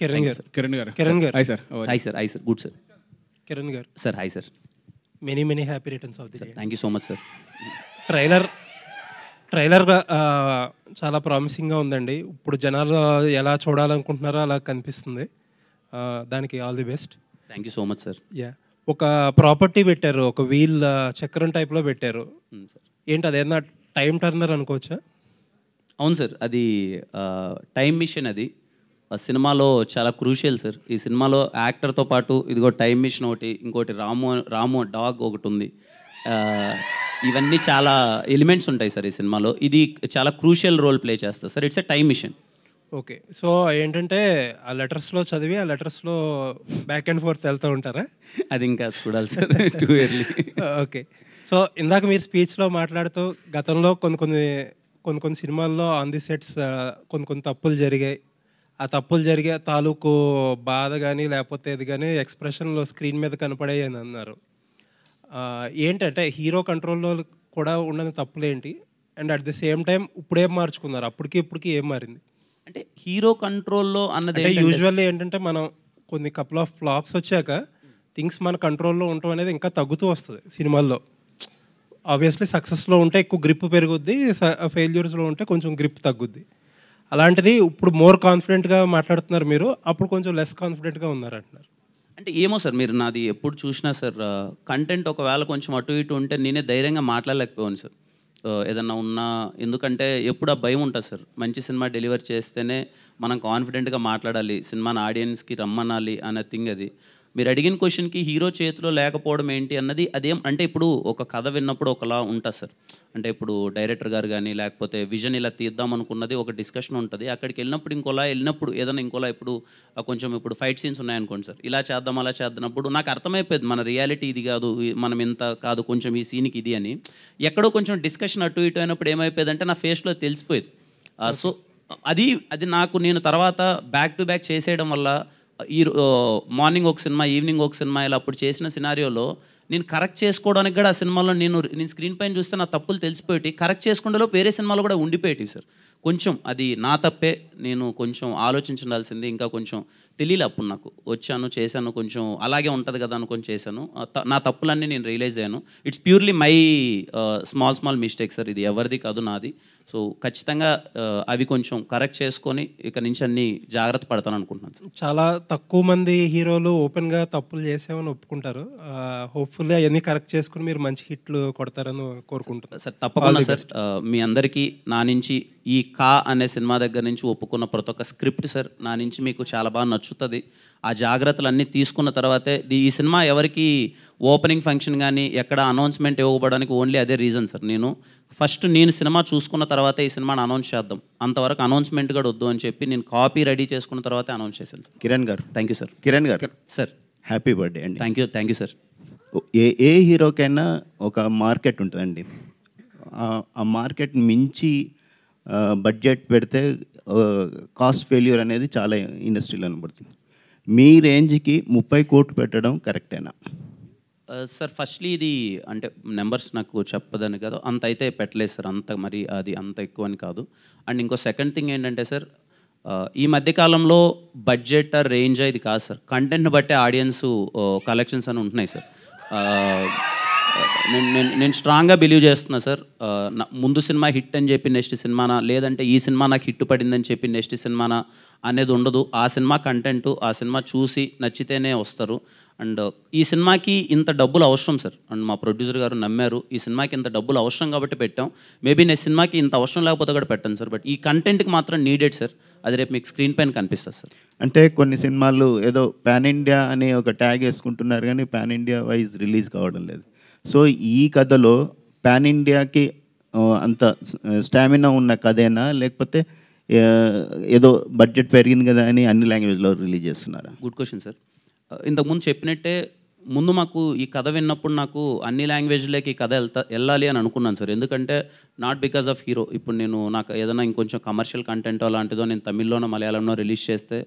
Kiran garu. Kiran garu. Hi sir. Hi sir. Hi sir. Good sir. Kiran garu. Sir hi sir. Many happy returns of the day. Thank you so much sir. Trailer చాలా ప్రామిసింగ్గా ఉందండి. ఇప్పుడు జనాలు ఎలా చూడాలనుకుంటున్నారో అలా కనిపిస్తుంది. దానికి all the best. Thank you so much sir. Yeah, ఒక ప్రాపర్టీ పెట్టారు, ఒక వీల్ చక్రం టైప్లో పెట్టారు. ఏంటి అదేనా టైం టర్నర్ అనుకోవచ్చా? అవును సార్, అది టైం మిషన్. అది సినిమాలో చాలా క్రూషియల్ సార్. ఈ సినిమాలో యాక్టర్తో పాటు ఇదిగో టైం మిషన్ ఒకటి, ఇంకోటి రాము డాగ్ ఒకటి ఉంది. ఇవన్నీ చాలా ఎలిమెంట్స్ ఉంటాయి సార్ ఈ సినిమాలో. ఇది చాలా క్రూషియల్ రోల్ ప్లే చేస్తుంది sir. It's a time machine. Okay, so ఏంటంటే ఆ లెటర్స్లో చదివి ఆ లెటర్స్లో బ్యాక్ అండ్ ఫోర్త్ వెళ్తూ ఉంటారా? అది ఇంకా చూడాలి sir. Too early. Okay, so ఇందాక మీరు స్పీచ్లో మాట్లాడుతూ గతంలో కొన్ని సినిమాల్లో ఆన్ ది సెట్స్ కొన్ని తప్పులు జరిగాయి. ఆ తప్పులు జరిగే తాలూకు బాధ కానీ లేకపోతే ఇది కానీ ఎక్స్ప్రెషన్లో స్క్రీన్ మీద కనపడాయి అని అన్నారు. ఏంటంటే హీరో కంట్రోల్లో కూడా ఉన్న తప్పులు ఏంటి, and at the same time ఇప్పుడేం మార్చుకున్నారు? ఇప్పటికి ఏం మారింది? అంటే హీరో కంట్రోల్లో అన్నది యూజువల్లీ ఏంటంటే మనం కొన్ని కపుల్ ఆఫ్ ఫ్లాప్స్ వచ్చాక థింగ్స్ మన కంట్రోల్లో ఉండటం అనేది ఇంకా తగ్గుతూ వస్తుంది సినిమాల్లో. ఆబ్వియస్లీ సక్సెస్లో ఉంటే ఎక్కువ గ్రిప్ పెరుగుద్ది, ఫెయిల్యూర్స్లో ఉంటే కొంచెం గ్రిప్ తగ్గుద్ది. అలాంటిది ఇప్పుడు మోర్ కాన్ఫిడెంట్గా మాట్లాడుతున్నారు మీరు, అప్పుడు కొంచెం లెస్ కాన్ఫిడెంట్గా ఉన్నారు అంటున్నారు. అంటే ఏమో సార్, మీరు నాది ఎప్పుడు చూసినా సార్ కంటెంట్ ఒకవేళ కొంచెం అటు ఇటు ఉంటే నేనే ధైర్యంగా మాట్లాడలేకపోయాను సార్. ఏదన్నా ఉన్నా, ఎందుకంటే ఎప్పుడు ఆ భయం ఉంటుంది సార్. మంచి సినిమా డెలివర్ చేస్తేనే మనం కాన్ఫిడెంట్గా మాట్లాడాలి, సినిమాని ఆడియన్స్కి రమ్మనాలి అనే థింగ్. అది మీరు అడిగిన క్వశ్చన్కి హీరో చేతిలో లేకపోవడం ఏంటి అన్నది అదేం అంటే, ఇప్పుడు ఒక కథ విన్నప్పుడు ఒకలా ఉంటుంది సార్. అంటే ఇప్పుడు డైరెక్టర్ గారు కానీ లేకపోతే విజన్ ఇలా తీద్దాం అనుకున్నది ఒక డిస్కషన్ ఉంటుంది. అక్కడికి వెళ్ళినప్పుడు ఏదైనా ఇంకోలా ఇప్పుడు ఫైట్ సీన్స్ ఉన్నాయనుకోండి సార్, ఇలా చేద్దాం అలా చేద్దామప్పుడు నాకు అర్థమైపోయింది మన రియాలిటీ ఇది కాదు, మనం ఇంత కాదు, కొంచెం ఈ సీన్కి ఇది అని. ఎక్కడో కొంచెం డిస్కషన్ అటు ఇటు అయినప్పుడు ఏమైపోయేది అంటే నా ఫేస్లో తెలిసిపోయేది. సో అది నేను తర్వాత బ్యాక్ టు బ్యాక్ చేసేయడం వల్ల మార్నింగ్ ఒక సినిమా, ఈవినింగ్ ఒక సినిమా, ఇలా అప్పుడు చేసిన సినారియోలో నేను కరెక్ట్ చేసుకోవడానికి కూడా ఆ సినిమాలో నేను స్క్రీన్ పైన చూస్తే నా తప్పులు తెలిసిపోయి కరెక్ట్ చేసుకుంటేలో వేరే సినిమాలు కూడా ఉండిపోయేవి సార్. కొంచెం అది నా తప్పే, నేను కొంచెం ఆలోచించాల్సింది, ఇంకా కొంచెం తెలియలే అప్పుడు నాకు. చేశాను, కొంచెం అలాగే ఉంటుంది కదా అనుకొని చేశాను. నా తప్పులన్నీ నేను రియలైజ్ అయ్యాను. It's purely my small mistake sir. ఇది ఎవరిది కాదు, నాది. సో ఖచ్చితంగా అవి కొంచెం కరెక్ట్ చేసుకొని ఇక నుంచి అన్ని జాగ్రత్త పడతాను అనుకుంటున్నాను. చాలా తక్కువ మంది హీరోలు ఓపెన్గా తప్పులు చేసామని ఒప్పుకుంటారు. హోప్ఫుల్లీ అవన్నీ కరెక్ట్ చేసుకుని మీరు మంచి హిట్లు కొడతారని కోరుకుంటున్నాను సార్. తప్పకుండా సార్. మీ అందరికీ నా నుంచి ఈ కా అనే సినిమా దగ్గర నుంచి ఒప్పుకున్న ప్రతి ఒక్క స్క్రిప్ట్ సార్ నా నుంచి మీకు చాలా బాగా నచ్చుతుంది. ఆ జాగ్రత్తలు అన్నీ తీసుకున్న తర్వాతే ఈ సినిమా ఎవరికి ఓపెనింగ్ ఫంక్షన్ కానీ ఎక్కడ అనౌన్స్మెంట్ ఇవ్వబడానికి ఓన్లీ అదే రీజన్ సార్. నేను సినిమా చూసుకున్న తర్వాతే ఈ సినిమాని అనౌన్స్ చేద్దాం, అంతవరకు అనౌన్స్మెంట్ కూడా వద్దు అని చెప్పి నేను కాపీ రెడీ చేసుకున్న తర్వాతే అనౌన్స్ చేశాను సార్. కిరణ్ గారు. Thank you sir. Kiran garu sir, happy birthday అండి. Thank you sir. ఏ హీరోకైనా ఒక మార్కెట్ ఉంటుందండి. ఆ మార్కెట్ మించి బడ్జెట్ పెడితే కాస్ట్ ఫెయిల్యూర్ అనేది చాలా ఇండస్ట్రీలో కనబడుతుంది. మీ రేంజ్కి 30 కోట్లు పెట్టడం కరెక్టేనా? సార్ ఫస్ట్లీ ఇది అంటే నెంబర్స్ నాకు చెప్పదని కదా, అంత అయితే పెట్టలేదు సార్. అది అంత ఎక్కువ అని కాదు. అండ్ ఇంకో సెకండ్ థింగ్ ఏంటంటే సార్, ఈ మధ్యకాలంలో బడ్జెట్ రేంజ్ ఇది కాదు సార్, కంటెంట్ని బట్టే ఆడియన్స్ కలెక్షన్స్ అని ఉంటున్నాయి సార్. నేను స్ట్రాంగ్గా బిలీవ్ చేస్తున్నా సార్. ముందు సినిమా హిట్ అని చెప్పి నెక్స్ట్ సినిమానా, లేదంటే ఈ సినిమా నాకు హిట్ పడిందని చెప్పి నెక్స్ట్ సినిమానా అనేది ఉండదు. ఆ సినిమా కంటెంట్, ఆ సినిమా చూసి నచ్చితేనే వస్తారు. అండ్ ఈ సినిమాకి ఇంత డబ్బులు అవసరం సార్. అండ్ మా ప్రొడ్యూసర్ గారు నమ్మారు, ఈ సినిమాకి ఇంత డబ్బులు అవసరం కాబట్టి పెట్టాం. మేబీ నెక్స్ట్ సినిమాకి ఇంత అవసరం లేకపోతే కూడా పెట్టాను సార్. బట్ ఈ కంటెంట్కి మాత్రం నీడెడ్ సార్. అది రేపు మీకు స్క్రీన్ పైన కనిపిస్తుంది సార్. అంటే కొన్ని సినిమాలు ఏదో పాన్ ఇండియా అని ఒక ట్యాగ్ వేసుకుంటున్నారు కానీ పాన్ ఇండియా వైజ్ రిలీజ్ కావడం లేదు. సో ఈ కథలో పాన్ ఇండియాకి అంత స్టామినా ఉన్న కథేనా, లేకపోతే ఏదో బడ్జెట్ పెరిగింది కదా అని అన్ని లాంగ్వేజ్లో రిలీజ్ చేస్తున్నారా? Good question sir. ఇంతకుముందు చెప్పినట్టే ముందు మాకు ఈ కథ విన్నప్పుడు నాకు అన్ని లాంగ్వేజ్లోకి ఈ కథ వెళ్ళాలి అని అనుకున్నాను సార్. ఎందుకంటే నాట్ బికాజ్ ఆఫ్ హీరో. ఇప్పుడు నాకు ఏదైనా ఇంకొంచెం కమర్షియల్ కంటెంట్ అలాంటిదో నేను తమిళ్లోనో మలయాళంలో రిలీజ్ చేస్తే